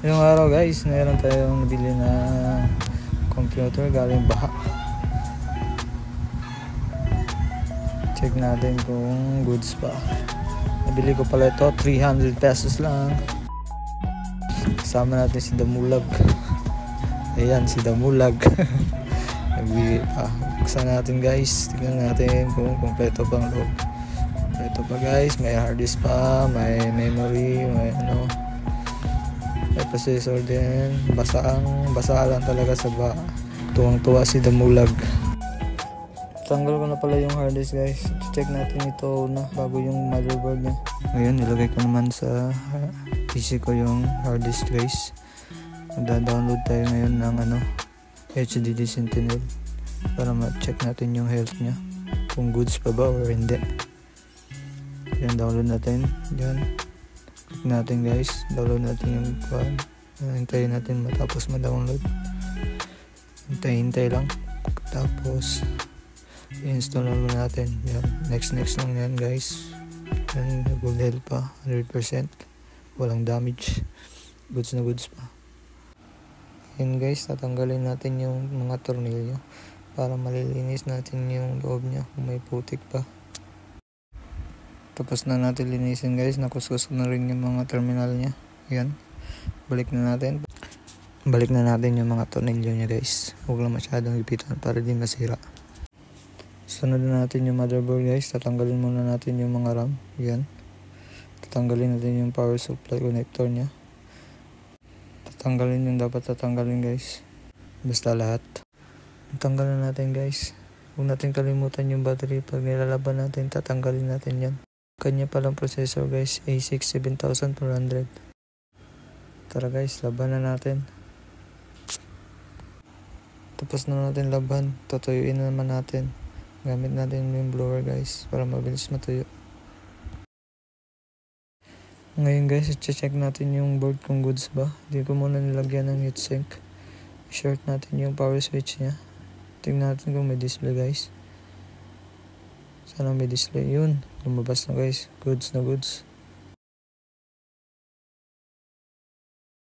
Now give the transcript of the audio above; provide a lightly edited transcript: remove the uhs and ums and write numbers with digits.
Yung araw guys, meron tayong nabili na computer galing Baha. Check natin kung goods pa. Nabili ko pala ito, 300 pesos lang. Kasama natin si Damulag. Ayan, si Damulag. Nagbili pa. Buksan natin guys. Tignan natin kung kompleto pang loob. Kompleto pa guys. May hard disk pa, may memory, may may processor din. Basa lang talaga sa tuwang-tuwa si Damulag. Tanggal ko na pala yung hard disk guys. Check natin ito na bago yung motherboard nya. Ngayon nilagay ko naman sa PC ko yung hard disk guys. Magda-download tayo ngayon ng HDD Sentinel para ma-check natin yung health nya kung goods pa ba or hindi. Yan, download natin. Yan, click natin guys, download natin yung file. Hintayin natin matapos ma-download. Hintay lang. Tapos i-install naman natin. Yan, next lang yan guys. Yan, good health pa, 100%. Walang damage. Goods na goods pa. Yan guys, tatanggalin natin yung mga tornilyo para malilinis natin yung loob niya kung may putik pa. Tapos na natin linisin guys, nakuskus na rin yung mga terminal niya. Yan, balik na natin yung mga tornilyo niya guys. Huwag lang masyadong ipitan para di masira. Sunod na natin yung motherboard guys. Tatanggalin muna natin yung mga RAM. Yan, tatanggalin natin yung power supply connector niya. Tatanggalin yung dapat tatanggalin guys, basta lahat. Tatanggalin natin guys. Huwag natin kalimutan yung battery. Pag nilalaban natin, tatanggalin natin yan. Kanya palang processor guys, A6 7400. Tara guys, laban na natin. Tapos na natin laban, tutuyuin na naman natin. Gamit natin yung blower guys para mabilis matuyo. Ngayon guys, i-check natin yung board kung goods ba. Hindi ko muna nilagyan ng heatsink. I-short natin yung power switch nya. Tingnan natin kung may display guys. Sana may display. Yun, lumabas na guys. Goods na goods.